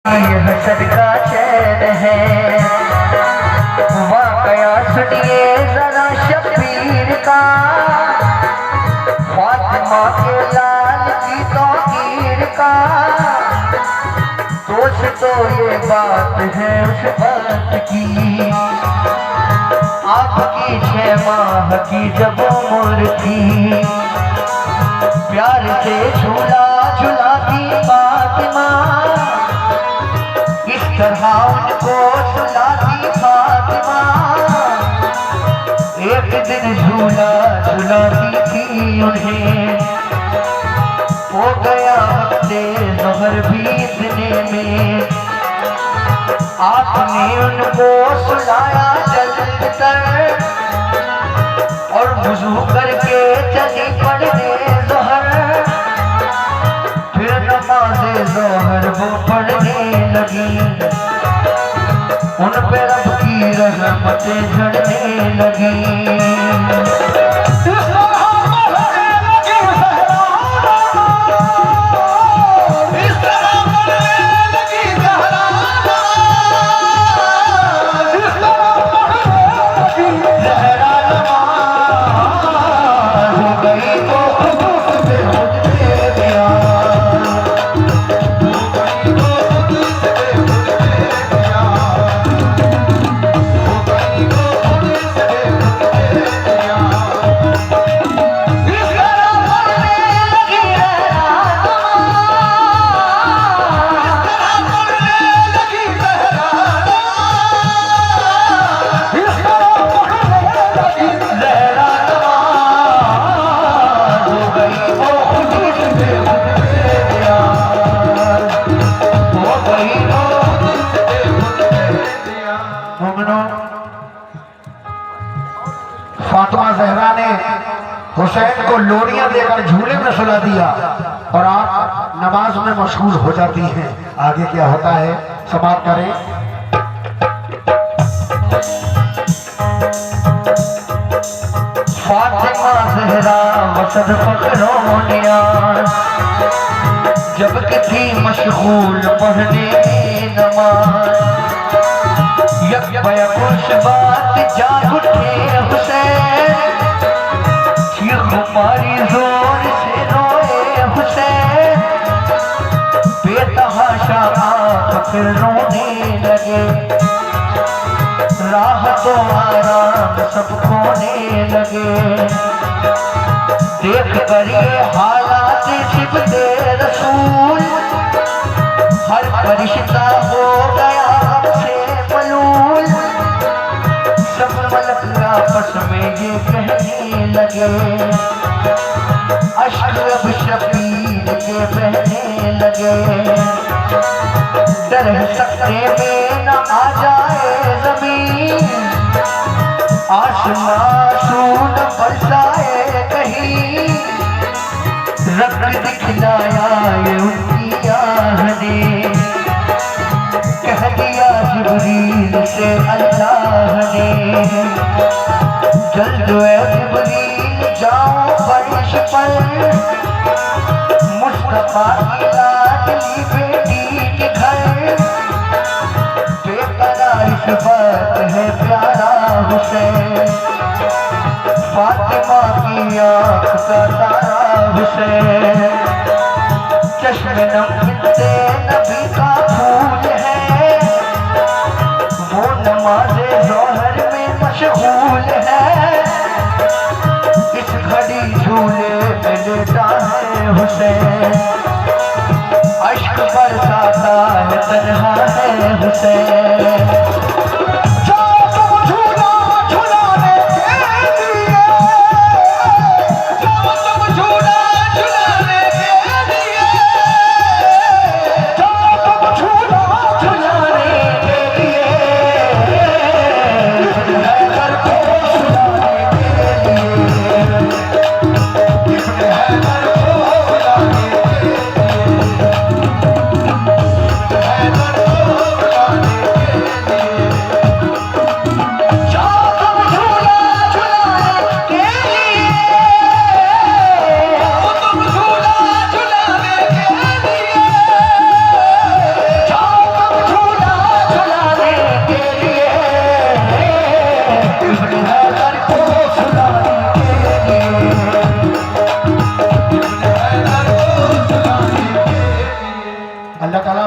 ये हसद का चैन है। वाकया सुनिए जरा शबीर का, फातिमा के लाल की तौकीर का। दोष तो ये बात है उस बात की, आपकी 6 माह की जब उम्र थी। प्यार से झूला झुलाती फातिमा, इस तरह उनको सुलाती फातिमा। एक दिन झूला झुलाती थी उन्हें, हो गया वक्ते ज़ोहर बीतने में। आपने उनको सुलाया जल्द कर, और वुज़ू करके चली पढ़ने ज़ोहर। फिर नमाज़े ज़ोहर वो पढ़ने लगी, उन पे रब की रहमतें झड़ने लगी। फातिमा ज़हरा ने हुसैन को लोरियां देकर झूले में सुला दिया और आप नमाज में मशगूल हो जाती हैं। आगे क्या होता है समाप्त करें। फातिमा ज़हरा वसद फखरोनिया, जब थी मशगूल पढ़ने नमाज। यकबयकुश बात जाग उठे हुसैन, चीख मारी जोर से रोए हुसैन। बेतहाशा आँख फिर रोने लगे, राहत व आराम सब खोने लगे। देख कर ये हालात सिबते रसूल, हर फरिश्ता हो गया हमसे मलूल। सब मलक आपस में ये कहने लगे, अश्क अब शबीर के बहने लगे। डर सकते में न आ जाए ज़मीन, आसमां सून बरसाए कहीं। रब दिखलाया ये उनकी आह ने, कह दिया जिब्रील से अल्लाह ने। जल्द ए जिब्रील जाओ फर्श पर, मुस्तफा की लाडली बेटी के घर। बेकरार इस बात है प्यारा हुसैन, फातिमा की आँख का तारा हुसैन। चश्मे नम बिनते नबी का फूल है, वो नमाज़े ज़ोहर में मशगूल है। इस घड़ी झूले में लेटा है हुसैन, अश्क बरसाता है तन्हा है हुसैन।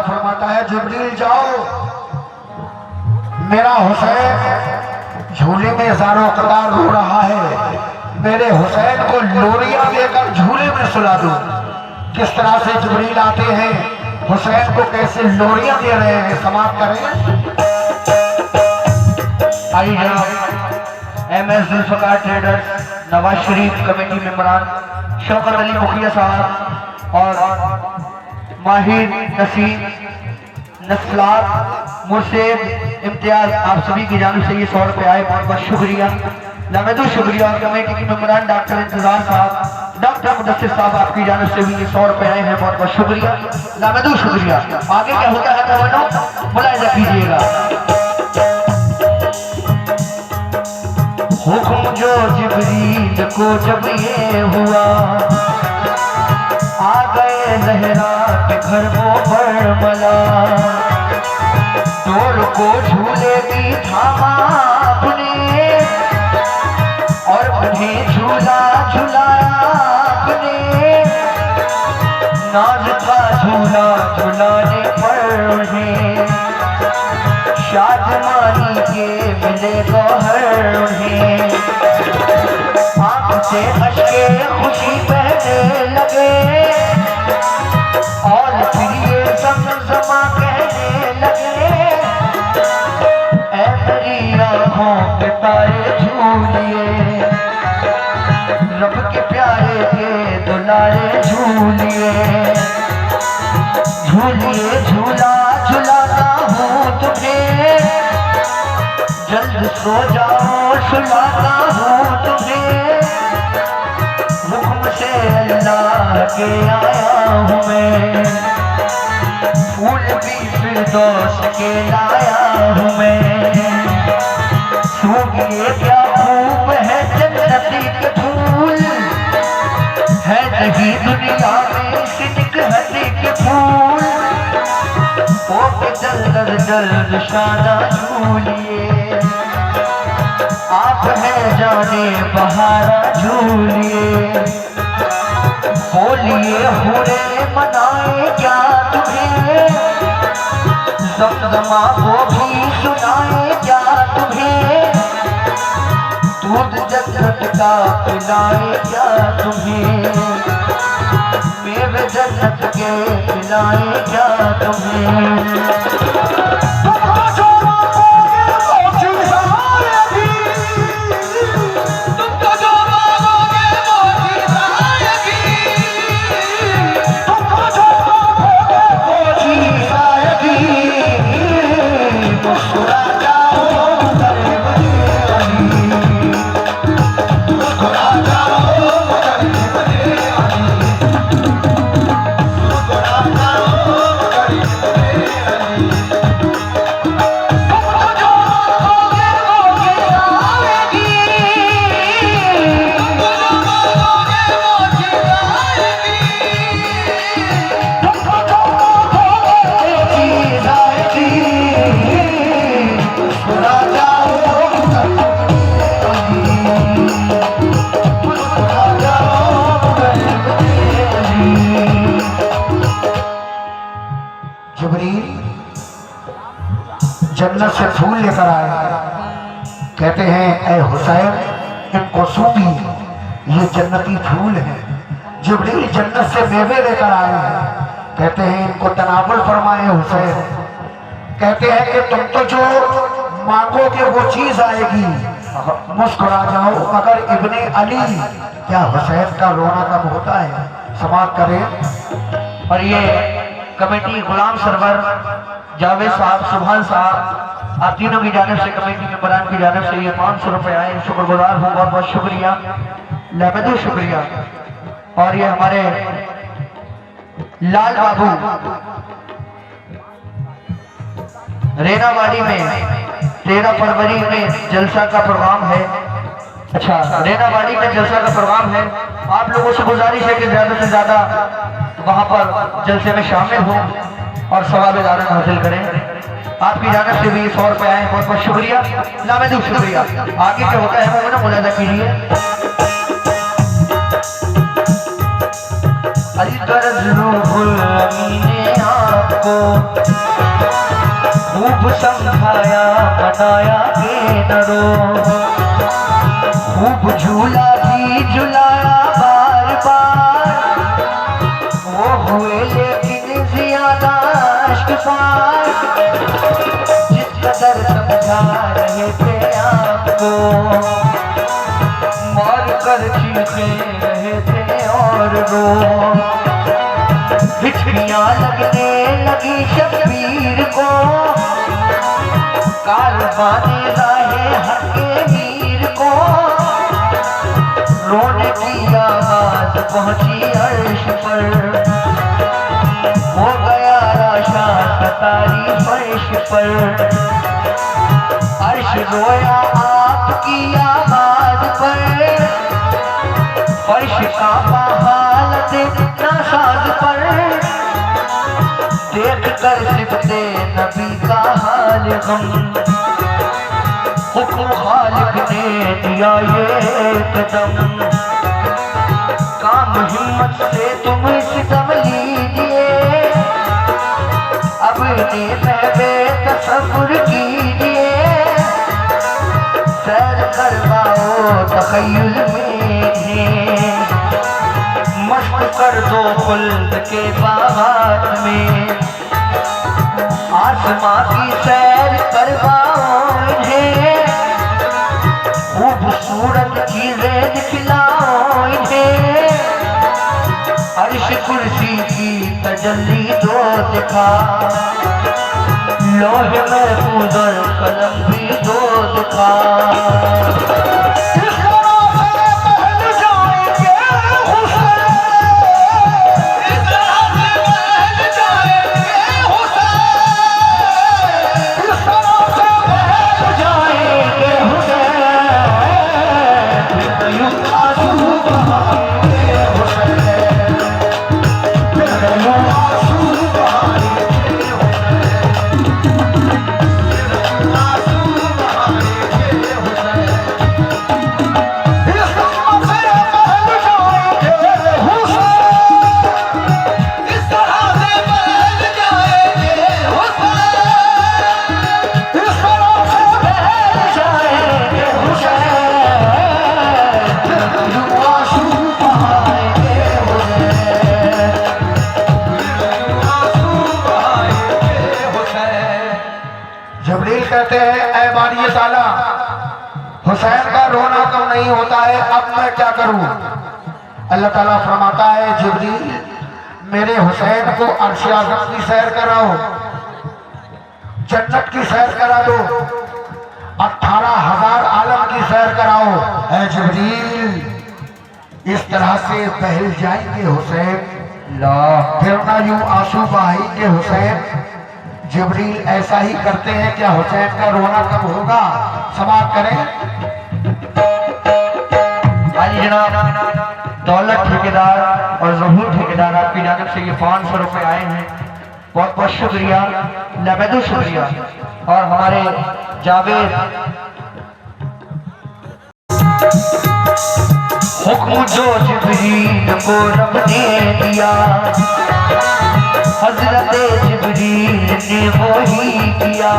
फरमाता है जिब्रील जाओ, मेरा हुसैन झूले में ज़ारो कतार रो रहा है, मेरे हुसैन को लोरियां देकर झूले में सुला दो। किस तरह से जिब्रील आते हैं, हुसैन को कैसे लोरियां दे रहे हैं, समाप्त करें। आई जनाब MS Zulfikar traders, Nawaz Sharif committee मेंबरान, Shaukat Ali मुखिया साहब और माहिर नसीम नस्लात मुर्शेद इम्तियाज, आप सभी की जानिब से ये 100 रुपये आए, बहुत बहुत शुक्रिया, लामेदू शुक्रिया। और कमेटी के मेंबरान डॉक्टर इंतजार साहब, डॉक्टर मुदस्सिर साहब, आपकी जानिब से भी ये 100 रुपये आए हैं, बहुत बहुत शुक्रिया, लामेदू शुक्रिया। आगे क्या होता है मेहमानों, मुलाहिजा कीजिएगा। हुक्म जो जिब्रील को जब ये हुआ, आ गए ज़हरा के घर वो बरमला, डोर को झूले भी थामा अपने, और उन्हें झूला झुलाया अपने, नाज का झूला झुलाने पर उन्हें, शादमानी के मिले गौहर उन्हें, आँख से अश्के खुशी बहने लगे, और फिर ये ज़मज़मा कहने लगे, ऐ मेरी आँखों के तारे झूलिए, रब के प्यारे के दुलारे झूलिए, झूलिए झूला झुलाता हूँ तुम्हें, जल्द सो जाओ सुलाता हूँ तुम्हें, हुक्म से अल्लाह के आया हूँ मैं, फूल भी फिरदौस के लाया हूँ मैं, सूंघिए क्या खूब है जन्नती के फूल, है नहीं दुनिया में सिनक हसी के फूल, ओ के जल्द जल्द शाना झूलिए, आप है जाने बहारा झूलिए, बोलिए हुरे मनाए क्या तुम्हें, ज़मज़मा वो भी सुनाए क्या तुम्हें, दूध जन्नत का पिलाए क्या तुम्हें, मेरे जन्नत के पिलाए क्या तुम्हें। जन्नत से फूल लेकर आए, कहते हैं ऐ हुसैन इनको सूंघी, ये जन्नती फूल हैं। जिब्रील जन्नत से मेवे लेकर आए हैं, कहते हैं इनको तनावुल फरमाए हुसैन, कहते हैं कि तुम तो जो मांगोगे वो चीज आएगी, मुस्कुरा जाओ मगर इब्ने अली, क्या हुसैन का रोना कम होता है, समाप्त करें। और ये कमेटी गुलाम सरवर, जावेद साहब, सुभान साहब, आप तीनों की जानिब से, कमेटी के मेंबरान की जानिब से ये 500 रुपये आए, शुक्रगुजार हूँ, बहुत बहुत शुक्रिया, लामेदू शुक्रिया। और ये हमारे लाल बाबू रेनावाड़ी में 13 फरवरी में जलसा का प्रोग्राम है, अच्छा रेनावाड़ी में जलसा का प्रोग्राम है, आप लोगों से गुजारिश है कि ज्यादा से ज्यादा वहां पर जलसे में शामिल हो और सवाब दारन हासिल करें। आपकी जानिब से भी 100 रुपये आए, बहुत बहुत शुक्रिया, लामेदू शुक्रिया। आगे क्या होता है वो ना मुलाहिजा कीजिए। अली ने आपको खूब समझाया मनाया के न रो, खूब झूला भी झुलाया बार बार, वो हुए लेकिन ज्यादा इश्क पार। जिस कदर समझा रहे थे आपको, मार कर चीखे रहे थे और रो। हिचकियां लगने लगी शब्बीर को, कारवाने राहे हके वीर को। रोने की आवाज पहुंची अर्श पर, हो गया राशा कतारी फर्श पर। अर्श रोया आपकी आवाज पर, फर्श का हालत नासाज पर। देख कर सिफते नबी का हाल गम, हुक्म खालिक ने दिया ये कदम। काम हिम्मत से तुम सितम लीजिए, अपने महबे तसव्वुर कीजिए। सैर करवाओ तखय्युल में, मस्त कर दो खुल्द के बागात में। आसमां की सैर करवाओ इन्हें, खूबसूरत चीजें दिखलाओ इन्हें। अर्श कुर्सी की तजल्ली दो दिखा, लौह महफूज और कलम भी दो दिखा। कहते हैं ऐ बारी ताला, हुसैन का रोना कम नहीं होता है, अब मैं क्या करूं। अल्लाह ताला फरमाता है जिब्रील मेरे हुसैन को अर्श आज़म की सैर कराओ, जन्नत की सैर करा दो, 18,000 आलम की सैर कराओ। ऐ जिब्रील इस तरह से बहल जाएंगे हुसैन, फिर ना यूं आंसू बहाएंगे हुसैन। जिब्रील ऐसा ही करते हैं, क्या हुसैन का रोना कब होगा। समाप्त करें। दौलत ठेकेदार और ज़हूर ठेकेदार आपकी जानिब से ये 500 रुपए आए हैं, बहुत बहुत शुक्रिया, लाबेदु शुक्रिया। और हमारे जावेद हुक्म जो जिब्रील को रब ने दिया, हजरत जिब्रील ने वही किया।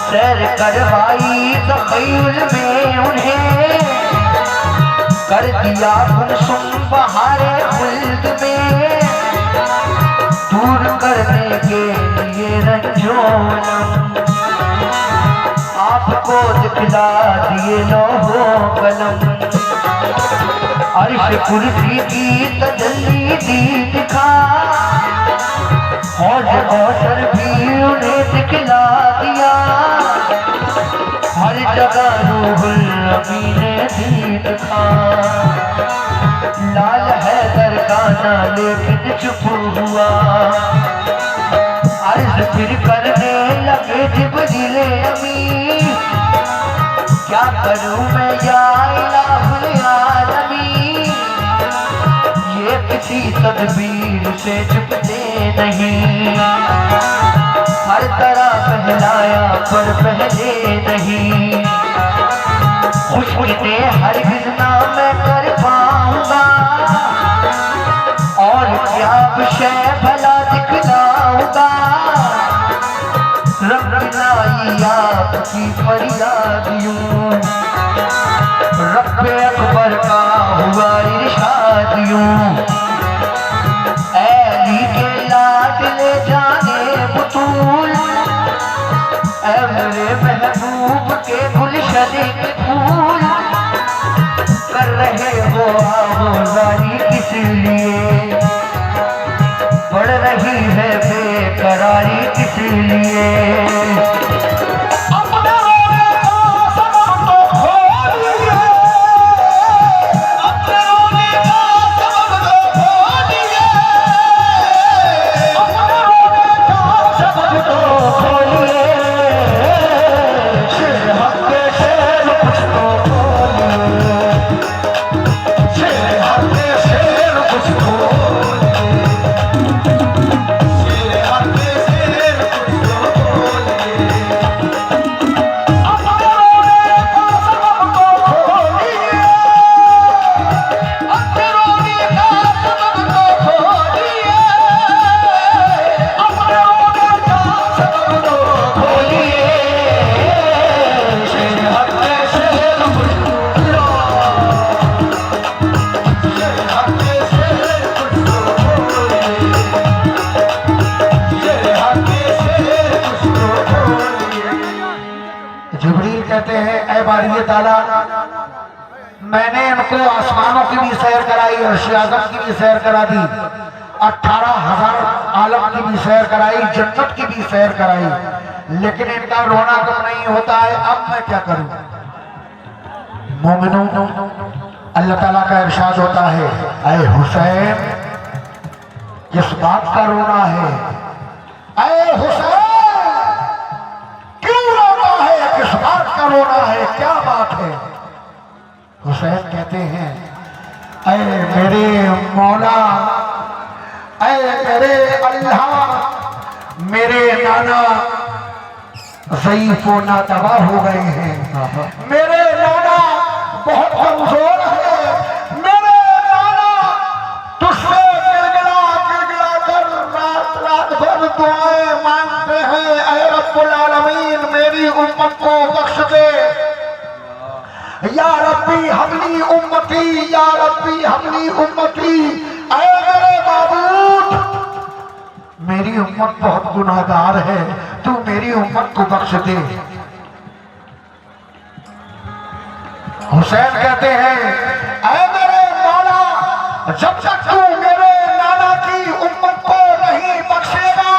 सैर करवाई तखय्युल में उन्हें, कर दिया गुलशन बहारे खुल्द में। दूर करने के लिए रंजोलम, आपको दिखला दिए लौहो कलम। अर्श कुर्सी की तजल्ली दी दिखा, हौज औसर भी उन्हें दिखला दिया। हर जगह रूहुल अमीन ने दी दिखा। लाल हैदर गाना लेकिन चुप हुआ, अर्ज फिर करने लगे जिब्रील अमीन। क्या करूं मैं या इलाहुल आलमीन, ये किसी तदबीर से चुपते नहीं। हर तरह पहलाया पर पहले नहीं, खुशबू हरगिज़ ना मैं कर पाऊंगा। और क्या शय भला दिखला की फरियाद यूं, रब्बे अकबर का हुआ इरशाद यूं, अली के लाडले जाने बुतूल, ऐ मेरे महबूब के गुलशन के फूल, कर रहे हो आगोजारी किस लिए, बढ़ रही है बेकरारी किस लिए। जिब्रील कहते हैं, ऐ बारी ताला, मैंने इनको आसमानों की भी सैर कराई, अर्श आज़म की भी सैर करा दी, 18,000 आलम की भी सैर कराई, जन्नत की भी सैर कराई, लेकिन इनका रोना कम नहीं होता है। अब मैं क्या करूं? मोमिनों, अल्लाह ताला का इरशाद होता है, ऐ हुसैन, किस बात का रोना है? ऐ हुसैन, क्यों रोना है? किस बात का रोना है? क्या बात है? हुसैन कहते हैं, ऐ मेरे मौला, ऐ मेरे अल्लाह, मेरे नाना ज़ईफ़ व नातवा हो गए हैं, मेरे नाना बहुत कमजोर है, मेरे नाना तुझसे गिड़गिड़ा कर रात भर दुआएं मांगते हैं, ऐ रब्बुल आलमीन मेरी उम्मत को बख्श दे, या रब्बी हमली उम्मती, या रब्बी हमली उम्मती, ऐ मेरे माबूद मेरी उम्मत बहुत गुनाहगार है, तू मेरी उम्मत को बख्श दे। हुसैन कहते हैं, ऐ मेरे मौला, जब तक तू मेरे नाना की उम्मत को नहीं बख्शेगा,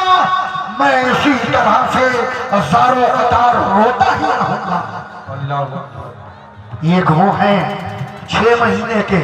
मैं इसी तरह से ज़ारो कतार रोता ही रहूंगा। ये वो हैं 6 महीने के